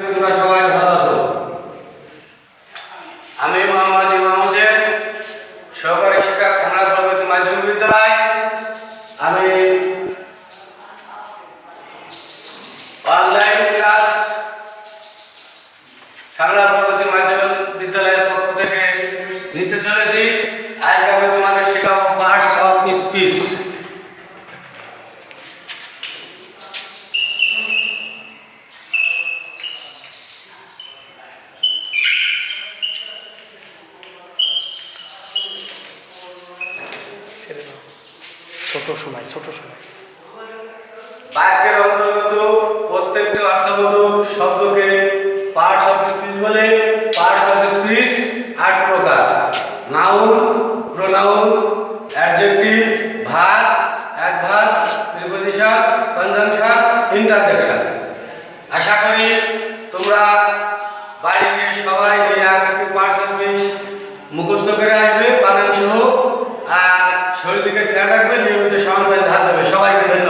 তোমরা সবাই ভালো আছো? আমি মোহাম্মদ ইমাম হোসেন, সহকারী শিক্ষক, সাংড়া পরবর্তী মাধ্যমিক বিদ্যালয়। আমি অনলাইন ক্লাস সাংড়া পরবর্তী মাধ্যমিক বিদ্যালয়ের পক্ষ থেকে নিতে চলেছি। আজকে আমি তোমাদের শেখাবো পার্টস অফ স্পিচ। ছোট সময় বাক্যের অন্তর্গত প্রত্যেকটি অর্থবোধক শব্দকে পার্টস অফ স্পিচ বলে। পার্টস অফ স্পিচ ৮ প্রকার: noun, pronoun, adjective, verb, adverb, preposition, conjunction, interjection. আশা করি তোমরা বাড়ি গিয়ে সবাই এই ৮টি পার্টস অফ স্পিচ মুখস্থ করে আসবে বানান সহ। আর শরীর দিকে খেয়াল রাখবে, নিয়মিত সমানভাবে ধার দেবে। সবাইকে ধন্যবাদ।